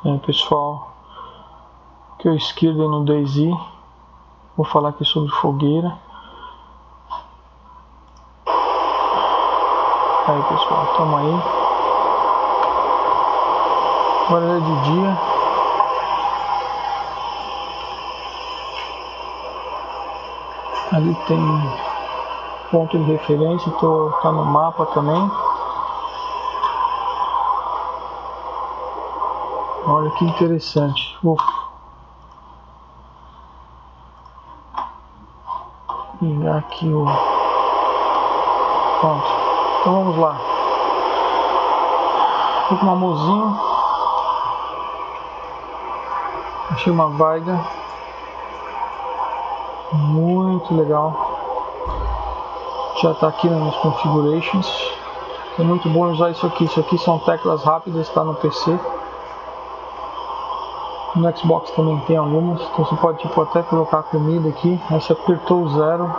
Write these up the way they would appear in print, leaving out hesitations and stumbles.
Pessoal, que eu esquerdo no DayZ, vou falar aqui sobre fogueira. Aí pessoal, tamo aí. Agora é de dia. Ali tem ponto de referência, tá no mapa também. Olha que interessante. Vou ligar aqui o... Pronto. Então vamos lá. Tô com um amorzinho. Achei uma Vaiga. Muito legal. Já tá aqui nos configurations. É muito bom usar isso aqui. Isso aqui são teclas rápidas, está no PC. No Xbox também tem algumas, então você pode tipo, até colocar comida aqui. Aí você apertou o 0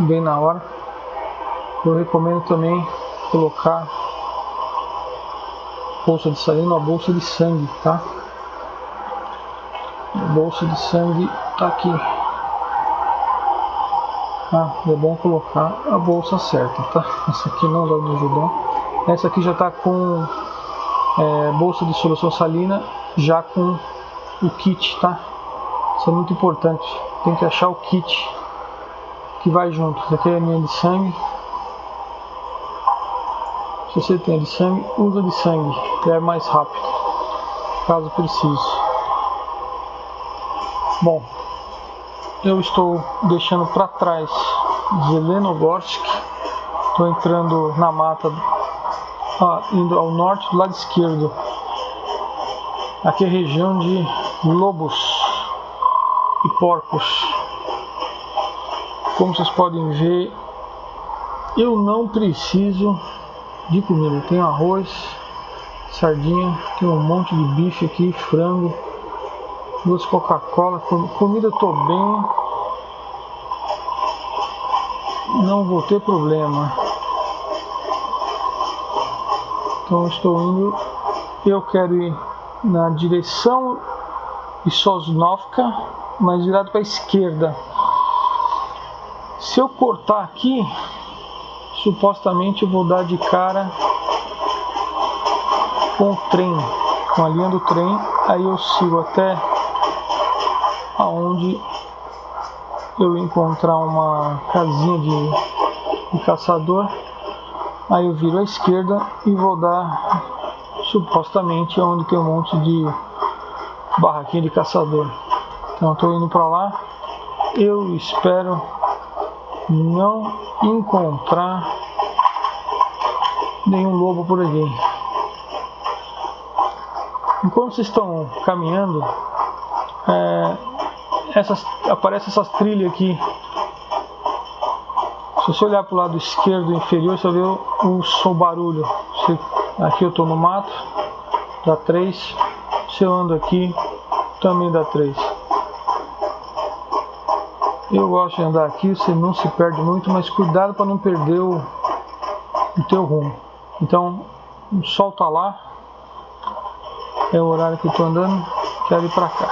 bem na hora. Eu recomendo também colocar bolsa de salina ou bolsa de sangue, tá? A bolsa de sangue tá aqui. É bom colocar a bolsa certa, tá? Essa aqui não vai me ajudar. Essa aqui já tá com bolsa de solução salina, já com o kit, tá? Isso é muito importante. Tem que achar o kit que vai junto. Essa aqui é a minha de sangue. Se você tem de sangue, usa de sangue, que é mais rápido, caso precise. Bom, eu estou deixando para trás Zelenogorsk. Estou entrando na mata, indo ao norte do lado esquerdo. Aqui é a região de lobos e porcos. Como vocês podem ver, eu não preciso de comida. Tem arroz, sardinha, tem um monte de bife aqui, frango, 2 Coca-Cola, comida eu tô bem, não vou ter problema. Então estou indo, eu quero ir na direção de Sosnovka, mas virado para a esquerda. Se eu cortar aqui, supostamente eu vou dar de cara com o trem, com a linha do trem. Aí eu sigo até aonde eu encontrar uma casinha de caçador. Aí eu viro à esquerda e vou dar supostamente onde tem um monte de barraquinha de caçador. Então estou indo para lá. Eu espero não encontrar nenhum lobo por aqui. Enquanto vocês estão caminhando, aparecem essas trilhas aqui. Se você olhar para o lado esquerdo inferior, você vai ver o barulho. Aqui eu estou no mato, dá 3. Se eu ando aqui, também dá 3. Eu gosto de andar aqui, você não se perde muito, mas cuidado para não perder o teu rumo. Então, o sol tá lá, é o horário que eu estou andando, quero ir para cá.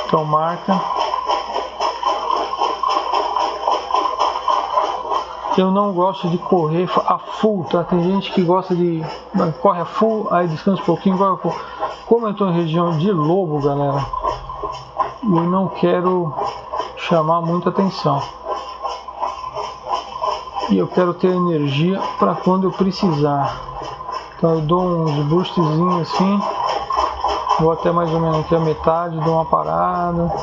Então marca. Eu não gosto de correr a full, tá? Tem gente que gosta de corre a full, aí descansa um pouquinho, corre a full. Como eu estou em região de lobo, galera, eu não quero chamar muita atenção. E eu quero ter energia para quando eu precisar. Então eu dou uns boostzinhos assim, vou até mais ou menos aqui a metade, dou uma parada,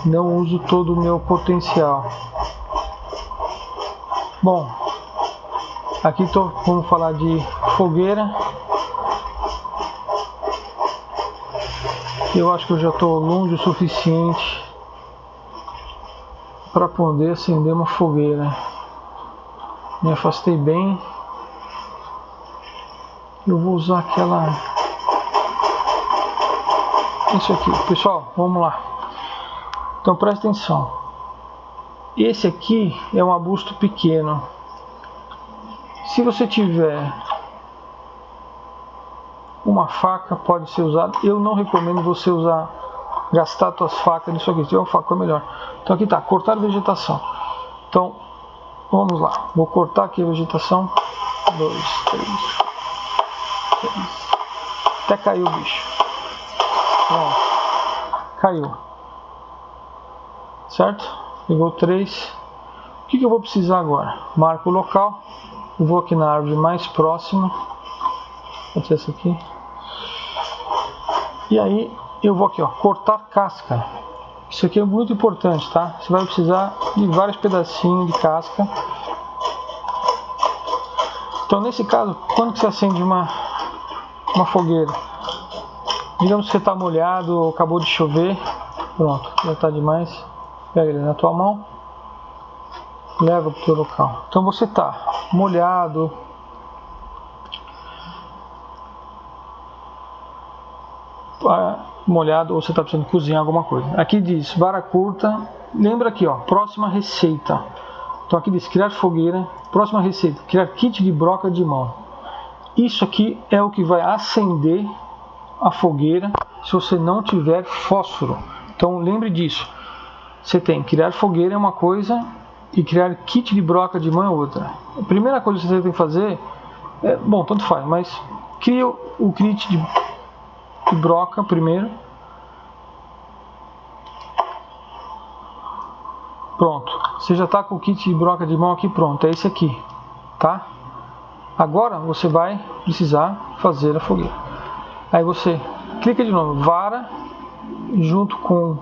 não uso todo o meu potencial. Bom, aqui vamos falar de fogueira. Eu acho que eu já estou longe o suficiente para poder acender uma fogueira. Me afastei bem. Eu vou usar aquela... Isso aqui, pessoal, vamos lá. Então presta atenção. Esse aqui é um arbusto pequeno. Se você tiver uma faca pode ser usada. Eu não recomendo você gastar as tuas facas nisso aqui. Se tiver uma faca é melhor. Então aqui está, cortar vegetação. Então, vamos lá. Vou cortar aqui a vegetação. 2, 3. Até caiu o bicho. Pronto. Caiu. Certo? Pegou 3. O que eu vou precisar agora? Marco o local. Eu vou aqui na árvore mais próxima. Pode ser essa aqui. E aí eu vou aqui, ó, cortar casca. Isso aqui é muito importante, tá? Você vai precisar de vários pedacinhos de casca. Então nesse caso, quando que você acende uma fogueira? Digamos que você está molhado ou acabou de chover. Pronto, já está demais. Pega ele na tua mão. Leva para o teu local. Então você está molhado. Molhado ou você está precisando cozinhar alguma coisa. Aqui diz vara curta. Lembra aqui, ó, próxima receita. Então aqui diz criar fogueira. Próxima receita, criar kit de broca de mão. Isso aqui é o que vai acender a fogueira se você não tiver fósforo. Então lembre disso. Você tem criar fogueira é uma coisa e criar kit de broca de mão é outra. A primeira coisa que você tem que fazer é, bom, tanto faz, mas cria o kit de broca primeiro. Pronto, você já está com o kit de broca de mão aqui pronto, é esse aqui, tá? Agora você vai precisar fazer a fogueira. Aí você clica de novo, vara, junto com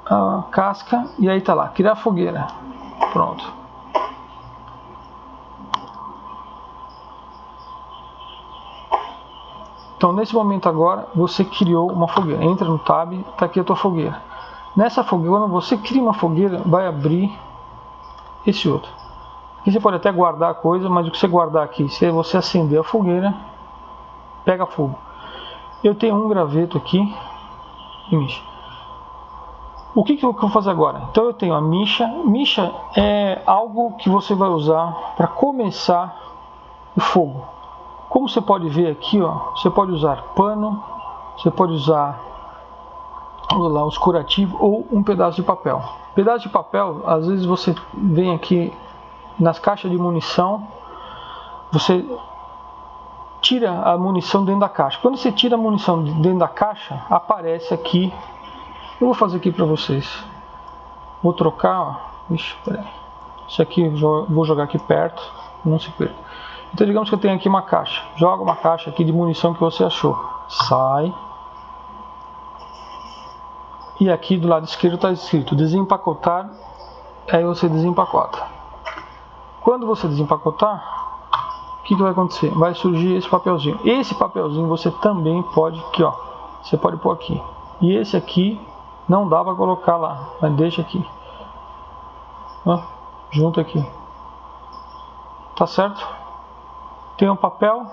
a casca, e aí tá lá, criar fogueira. Pronto. Então nesse momento agora você criou uma fogueira. Entra no tab, tá aqui a tua fogueira. Nessa fogueira, quando você cria uma fogueira, vai abrir esse outro. Aqui você pode até guardar a coisa, mas o que você guardar aqui, se você acender a fogueira, pega fogo. Eu tenho um graveto aqui e micha. O que eu vou fazer agora? Então eu tenho a micha. Micha é algo que você vai usar para começar o fogo. Como você pode ver aqui, ó, você pode usar pano, você pode usar os curativos ou um pedaço de papel. Pedaço de papel, às vezes você vem aqui nas caixas de munição, você tira a munição dentro da caixa. Quando você tira a munição dentro da caixa, aparece aqui. Eu vou fazer aqui para vocês. Vou trocar, ó. Ixi, peraí. Isso aqui eu vou jogar aqui perto, não se perca. Então digamos que eu tenho aqui uma caixa. Joga uma caixa aqui de munição que você achou. Sai. E aqui do lado esquerdo está escrito desempacotar. Aí você desempacota. Quando você desempacotar, o que vai acontecer? Vai surgir esse papelzinho. Esse papelzinho você também pode, aqui ó, você pode pôr aqui. E esse aqui não dá para colocar lá, mas deixa aqui. Ó, junto aqui. Tá certo? Tem um papel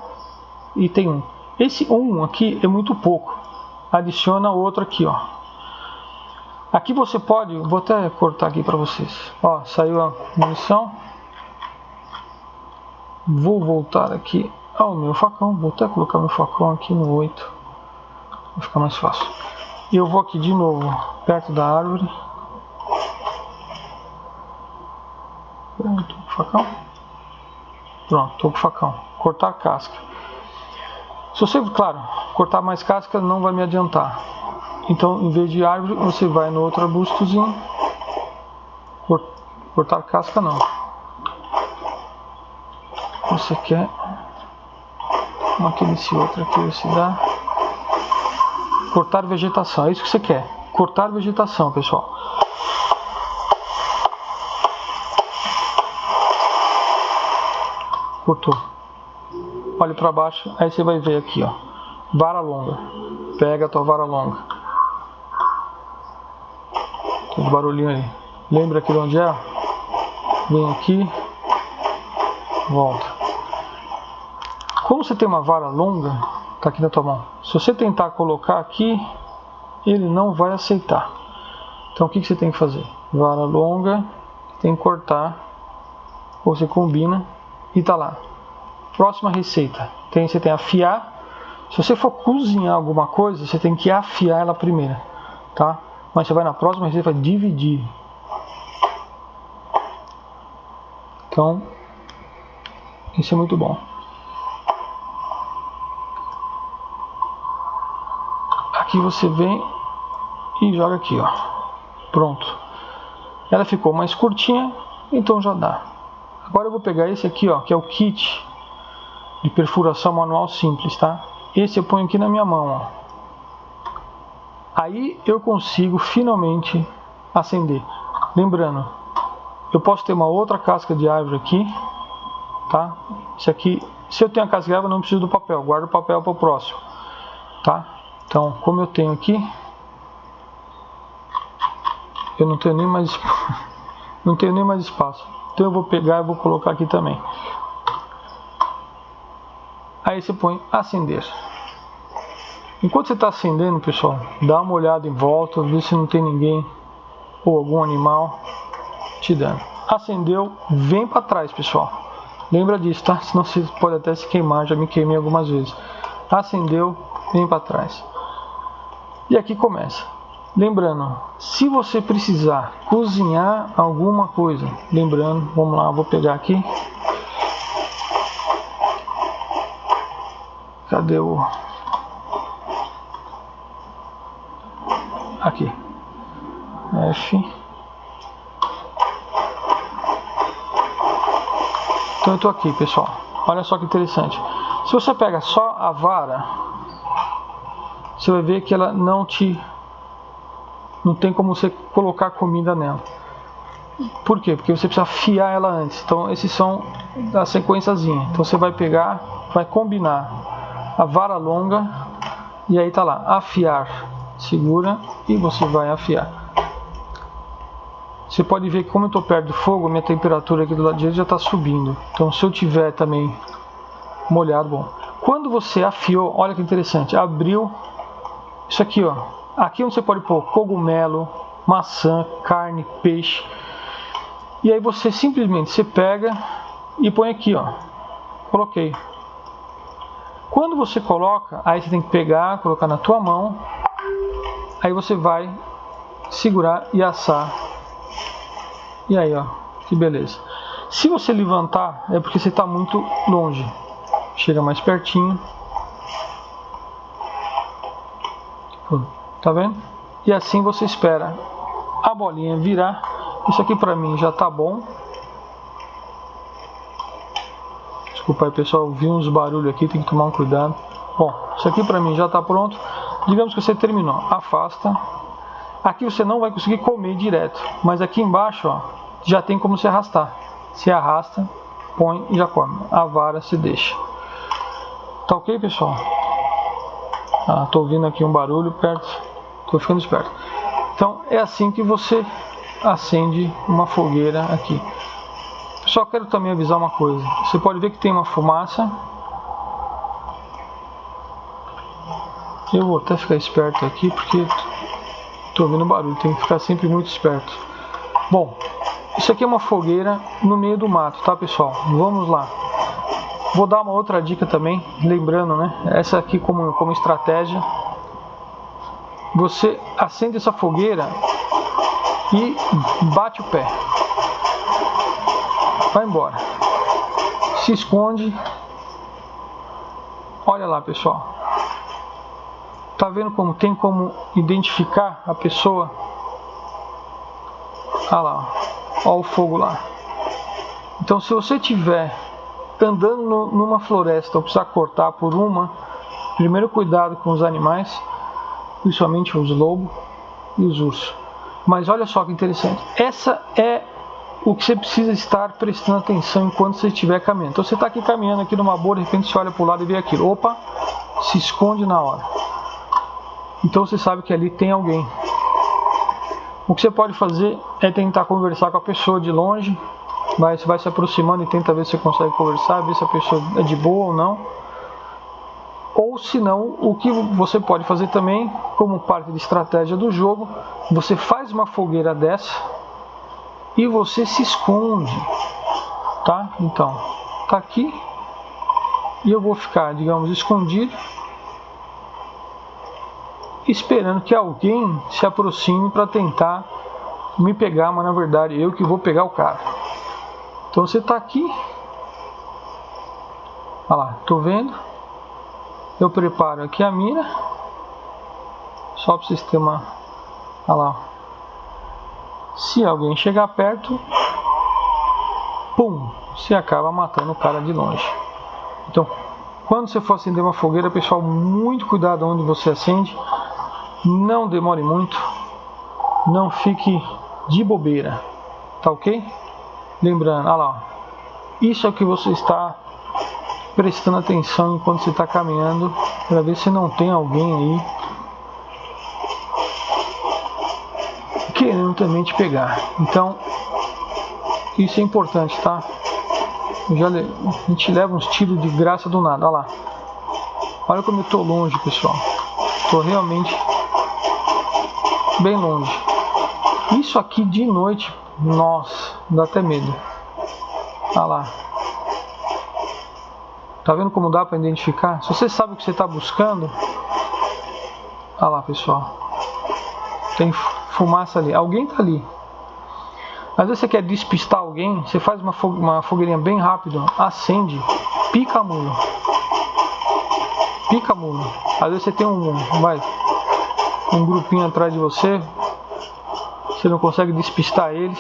e tem um. Esse um aqui é muito pouco. Adiciona outro aqui, ó. Aqui você pode, vou até cortar aqui para vocês. Ó, saiu a munição. Vou voltar aqui ao meu facão. Vou até colocar meu facão aqui no 8. Vai ficar mais fácil. E eu vou aqui de novo, perto da árvore. Pronto, tô com o facão. Pronto, tô com o facão. Cortar a casca. Se você, claro, cortar mais casca não vai me adiantar. Então, em vez de árvore, você vai no outro arbustozinho. Cortar casca não. Você quer como aqui desse outro aqui se dá. Cortar vegetação, é isso que você quer. Cortar vegetação, pessoal. Cortou. Olha para baixo, aí você vai ver aqui, ó. Vara longa. Pega a tua vara longa. Tem um barulhinho ali. Lembra aqui de onde é? Vem aqui. Volta. Como você tem uma vara longa, tá aqui na tua mão. Se você tentar colocar aqui, ele não vai aceitar. Então o que você tem que fazer? Vara longa, tem que cortar. Ou você combina e tá lá. Próxima receita. Você tem afiar. Se você for cozinhar alguma coisa, você tem que afiar ela primeiro, tá? Mas você vai na próxima receita e vai dividir. Então, isso é muito bom. Aqui você vem e joga aqui, ó. Pronto. Ela ficou mais curtinha, então já dá. Agora eu vou pegar esse aqui, ó, que é o kit de perfuração manual simples, tá? Esse eu ponho aqui na minha mão, ó. Aí eu consigo finalmente acender. Lembrando, eu posso ter uma outra casca de árvore aqui, tá? Isso aqui, se eu tenho a casca de árvore, eu não preciso do papel, guardo o papel para o próximo, tá? Então, como eu tenho aqui, eu não tenho nem mais espaço. Então eu vou pegar e vou colocar aqui também. Aí você põe acender. Enquanto você está acendendo, pessoal, dá uma olhada em volta, vê se não tem ninguém ou algum animal te dando. Acendeu, vem para trás, pessoal. Lembra disso, tá? Senão você pode até se queimar, já me queimei algumas vezes. Acendeu, vem para trás. E aqui começa. Lembrando, se você precisar cozinhar alguma coisa, lembrando, vamos lá, vou pegar aqui. Cadê o... Aqui. F. Então eu tô aqui, pessoal. Olha só que interessante. Se você pega só a vara, você vai ver que ela não tem como você colocar comida nela. Por quê? Porque você precisa afiar ela antes. Então esses são da sequenciazinha. Então você vai pegar, vai combinar a vara longa e aí tá lá, afiar. Segura e você vai afiar. Você pode ver que como eu estou perto do fogo, minha temperatura aqui do lado direito já está subindo. Então se eu tiver também molhado, bom. Quando você afiou, olha que interessante, abriu isso aqui, ó. Aqui onde você pode pôr cogumelo, maçã, carne, peixe. E aí você simplesmente pega e põe aqui, ó. Coloquei. Quando você coloca, aí você tem que pegar, colocar na tua mão. Aí você vai segurar e assar. E aí, ó, que beleza. Se você levantar, é porque você está muito longe. Chega mais pertinho. Tá vendo? E assim você espera a bolinha virar. Isso aqui pra mim já tá bom. Desculpa aí, pessoal, vi uns barulhos aqui, tem que tomar um cuidado. Bom, isso aqui pra mim já tá pronto. Digamos que você terminou, afasta. Aqui você não vai conseguir comer direto, mas aqui embaixo, ó, já tem como se arrastar. Se arrasta, põe e já come. A vara se deixa. Tá ok, pessoal? Ah, tô ouvindo aqui um barulho perto. Tô ficando esperto. Então é assim que você acende uma fogueira aqui. Só quero também avisar uma coisa. Você pode ver que tem uma fumaça. Eu vou até ficar esperto aqui porque tô ouvindo barulho, tem que ficar sempre muito esperto. Bom, isso aqui é uma fogueira no meio do mato, tá, pessoal? Vamos lá. Vou dar uma outra dica também, lembrando, né? Essa aqui como estratégia. Você acende essa fogueira e bate o pé. Vai embora. Se esconde. Olha lá, pessoal. Tá vendo como tem como identificar a pessoa? Olha lá, olha o fogo lá. Então se você tiver andando numa floresta ou precisar cortar por uma, primeiro cuidado com os animais, principalmente os lobos e os ursos. Mas olha só que interessante, essa é o que você precisa estar prestando atenção enquanto você estiver caminhando. Então você está aqui caminhando aqui numa boa, de repente você olha para o lado e vê aquilo, opa, se esconde na hora. Então você sabe que ali tem alguém. O que você pode fazer é tentar conversar com a pessoa de longe. Você vai se aproximando e tenta ver se você consegue conversar, ver se a pessoa é de boa ou não. Ou se não, o que você pode fazer também, como parte de estratégia do jogo, você faz uma fogueira dessa e você se esconde, tá? Então, tá aqui, E eu vou ficar, digamos, escondido, esperando que alguém se aproxime para tentar me pegar, mas na verdade eu que vou pegar o cara. Então você está aqui, olha lá, tô vendo. Eu preparo aqui a mira, só para o sistema, olha lá. Se alguém chegar perto, pum, você acaba matando o cara de longe. Então, quando você for acender uma fogueira, pessoal, muito cuidado onde você acende. Não demore muito, não fique de bobeira, tá ok? Lembrando, olha lá, isso é o que você está prestando atenção enquanto você está caminhando, para ver se não tem alguém aí querendo também te pegar. Então, isso é importante, tá? A gente leva uns tiros de graça do nada, olha lá. Olha como eu estou longe, pessoal. Estou realmente bem longe. Isso aqui de noite, nossa, dá até medo. Olha lá. Tá vendo como dá para identificar? Se você sabe o que você está buscando, olha lá, pessoal. Tem fumaça ali. Alguém tá ali. Às vezes você quer despistar alguém, você faz uma fogueirinha bem rápido, acende, pica muro. Pica muro. Às vezes você tem um grupinho atrás de você, você não consegue despistar eles.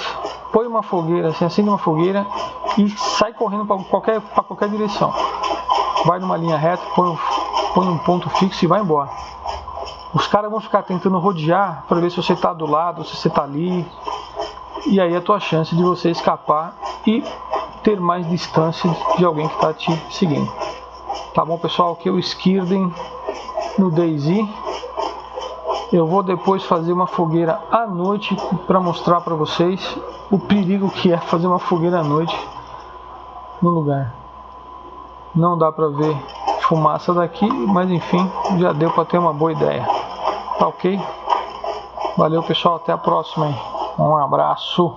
Põe uma fogueira, assim, acende uma fogueira e sai correndo para qualquer direção. Vai numa linha reta, põe um ponto fixo e vai embora. Os caras vão ficar tentando rodear para ver se você está do lado, se você está ali. E aí a tua chance de você escapar e ter mais distância de alguém que está te seguindo. Tá bom, pessoal? Aqui é o Skirden no DayZ. Eu vou depois fazer uma fogueira à noite para mostrar para vocês o perigo que é fazer uma fogueira à noite no lugar. Não dá para ver fumaça daqui, mas enfim, já deu para ter uma boa ideia. Tá ok? Valeu, pessoal, até a próxima, hein? Um abraço.